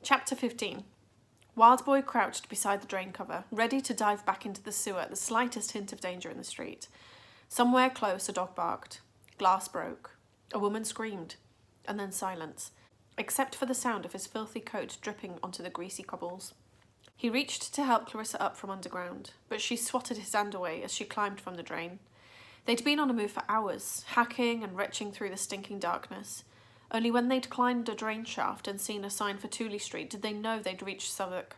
Chapter 15. Wildboy crouched beside the drain cover, ready to dive back into the sewer at the slightest hint of danger in the street. Somewhere close, a dog barked. Glass broke. A woman screamed. And then silence, except for the sound of his filthy coat dripping onto the greasy cobbles. He reached to help Clarissa up from underground, but she swatted his hand away as she climbed from the drain. They'd been on a move for hours, hacking and retching through the stinking darkness. Only when they'd climbed a drain shaft and seen a sign for Tooley Street did they know they'd reached Southwark,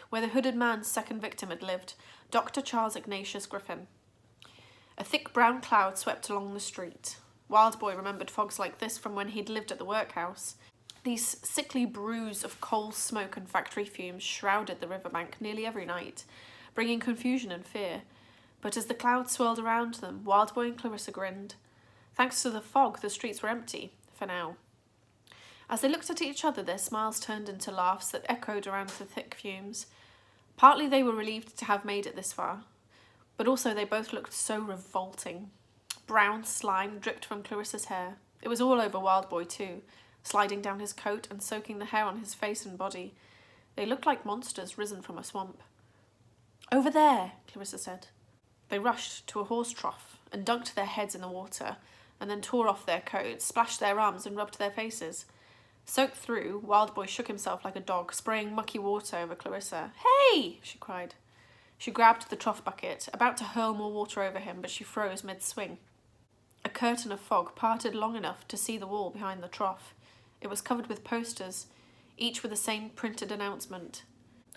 where the hooded man's second victim had lived, Dr. Charles Ignatius Griffin. A thick brown cloud swept along the street. Wildboy remembered fogs like this from when he'd lived at the workhouse. These sickly brews of coal smoke and factory fumes shrouded the riverbank nearly every night, bringing confusion and fear. But as the cloud swirled around them, Wildboy and Clarissa grinned. Thanks to the fog, the streets were empty, for now. As they looked at each other, their smiles turned into laughs that echoed around the thick fumes. Partly they were relieved to have made it this far, but also they both looked so revolting. Brown slime dripped from Clarissa's hair. It was all over Wildboy too, sliding down his coat and soaking the hair on his face and body. They looked like monsters risen from a swamp. "Over there," Clarissa said. They rushed to a horse trough and dunked their heads in the water, and then tore off their coats, splashed their arms and rubbed their faces. Soaked through, Wildboy shook himself like a dog, spraying mucky water over Clarissa. "Hey!" she cried. She grabbed the trough bucket, about to hurl more water over him, but she froze mid-swing. A curtain of fog parted long enough to see the wall behind the trough. It was covered with posters, each with the same printed announcement.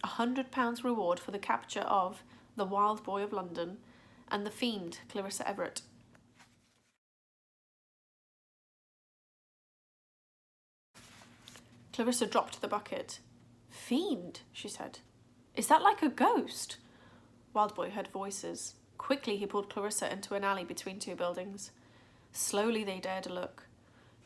£100 reward for the capture of the Wild Boy of London and the fiend Clarissa Everett. Clarissa dropped the bucket. "Fiend," she said. "Is that like a ghost?" Wildboy heard voices. Quickly he pulled Clarissa into an alley between two buildings. Slowly they dared a look.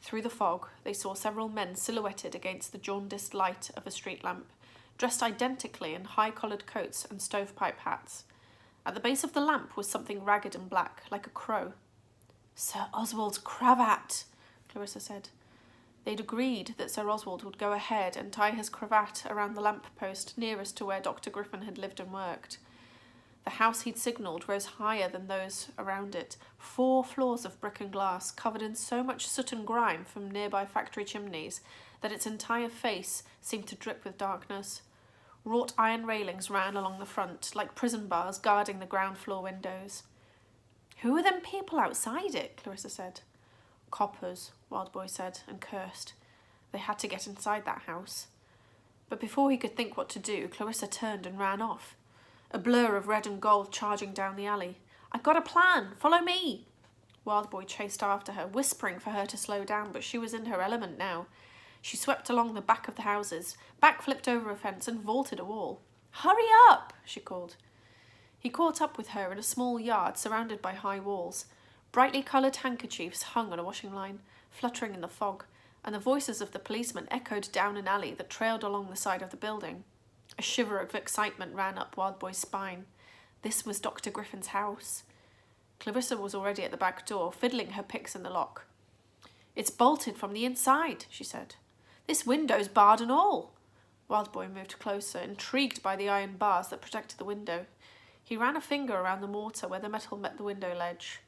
Through the fog, they saw several men silhouetted against the jaundiced light of a street lamp, dressed identically in high-collared coats and stovepipe hats. At the base of the lamp was something ragged and black, like a crow. "Sir Oswald's cravat," Clarissa said. They'd agreed that Sir Oswald would go ahead and tie his cravat around the lamp-post nearest to where Dr. Griffin had lived and worked. The house he'd signalled rose higher than those around it, 4 floors of brick and glass, covered in so much soot and grime from nearby factory chimneys that its entire face seemed to drip with darkness. Wrought iron railings ran along the front, like prison bars guarding the ground floor windows. "Who are them people outside it?" Clarissa said. "Coppers," Wildboy said, and cursed. They had to get inside that house. But before he could think what to do, Clarissa turned and ran off. A blur of red and gold charging down the alley. "I've got a plan! Follow me!" Wildboy chased after her, whispering for her to slow down, but she was in her element now. She swept along the back of the houses, backflipped over a fence and vaulted a wall. "Hurry up!" she called. He caught up with her in a small yard surrounded by high walls. Brightly coloured handkerchiefs hung on a washing line, fluttering in the fog, and the voices of the policemen echoed down an alley that trailed along the side of the building. A shiver of excitement ran up Wildboy's spine. This was Dr. Griffin's house. Clarissa was already at the back door, fiddling her picks in the lock. "It's bolted from the inside," she said. "This window's barred and all." Wildboy moved closer, intrigued by the iron bars that protected the window. He ran a finger around the mortar where the metal met the window ledge.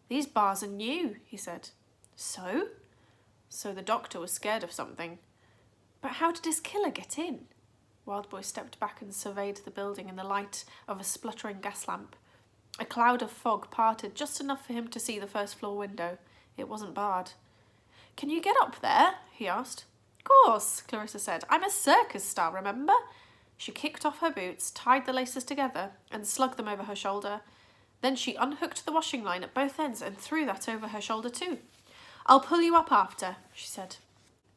"These bars are new," he said. "So?" So the doctor was scared of something. "But how did his killer get in?" Wildboy stepped back and surveyed the building in the light of a spluttering gas lamp. A cloud of fog parted just enough for him to see the first floor window. It wasn't barred. "Can you get up there?" he asked. "Course," Clarissa said. "I'm a circus star, remember?" She kicked off her boots, tied the laces together, and slugged them over her shoulder. Then she unhooked the washing line at both ends and threw that over her shoulder too. "I'll pull you up after," she said.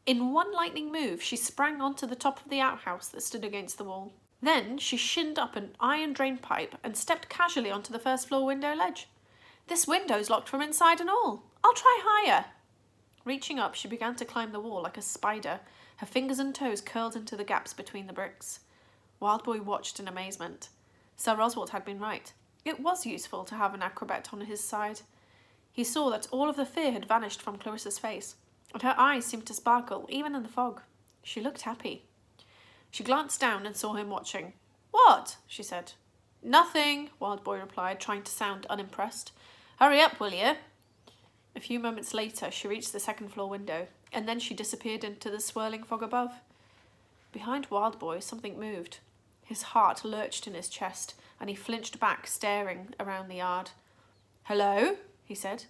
In one lightning move, she sprang onto the top of the outhouse that stood against the wall. Then she shinned up an iron drain pipe and stepped casually onto the first floor window ledge. "This window's locked from inside and all. I'll try higher." Reaching up, she began to climb the wall like a spider, her fingers and toes curled into the gaps between the bricks. Wildboy watched in amazement. Sir Oswald had been right. It was useful to have an acrobat on his side. He saw that all of the fear had vanished from Clarissa's face, and her eyes seemed to sparkle, even in the fog. She looked happy. She glanced down and saw him watching. "What?" she said. "Nothing," Wildboy replied, trying to sound unimpressed. "Hurry up, will you?" A few moments later, she reached the second-floor window, and then she disappeared into the swirling fog above. Behind Wildboy, something moved. His heart lurched in his chest, and he flinched back, staring around the yard. "Hello?" he said.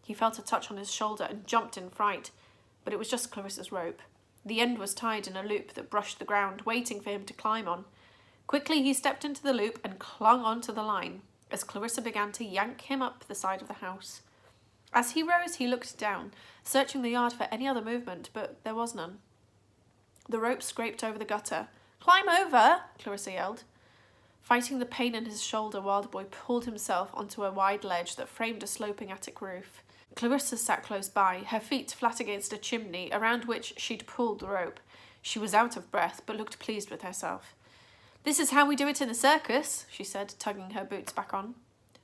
He felt a touch on his shoulder and jumped in fright, but it was just Clarissa's rope. The end was tied in a loop that brushed the ground, waiting for him to climb on. Quickly he stepped into the loop and clung onto the line, as Clarissa began to yank him up the side of the house. As he rose, he looked down, searching the yard for any other movement, but there was none. The rope scraped over the gutter. "Climb over!" Clarissa yelled. Fighting the pain in his shoulder, Wildboy pulled himself onto a wide ledge that framed a sloping attic roof. Clarissa sat close by, her feet flat against a chimney around which she'd pulled the rope. She was out of breath, but looked pleased with herself. "This is how we do it in the circus," she said, tugging her boots back on.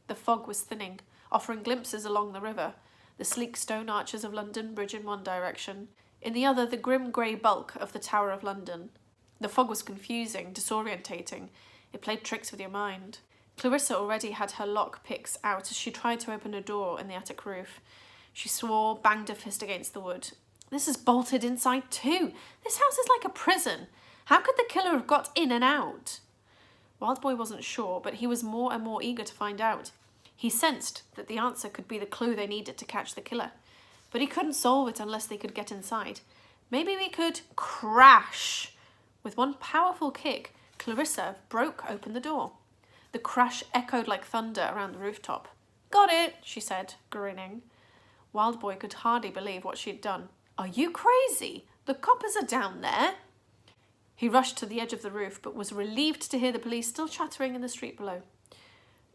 The fog was thinning, offering glimpses along the river, the sleek stone arches of London Bridge in one direction, in the other the grim grey bulk of the Tower of London. The fog was confusing, disorientating. It played tricks with your mind. Clarissa already had her lock picks out as she tried to open a door in the attic roof. She swore, banged a fist against the wood. "This is bolted inside too. This house is like a prison. How could the killer have got in and out?" Wildboy wasn't sure, but he was more and more eager to find out. He sensed that the answer could be the clue they needed to catch the killer. But he couldn't solve it unless they could get inside. Maybe we could crash. With one powerful kick, Clarissa broke open the door. The crash echoed like thunder around the rooftop. "Got it," she said, grinning. Wildboy could hardly believe what she'd done. "Are you crazy? The coppers are down there." He rushed to the edge of the roof, but was relieved to hear the police still chattering in the street below.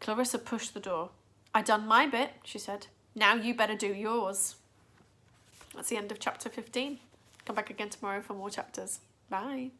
Clarissa pushed the door. "I done my bit," she said. "Now you better do yours." That's the end of chapter 15. Come back again tomorrow for more chapters. Bye.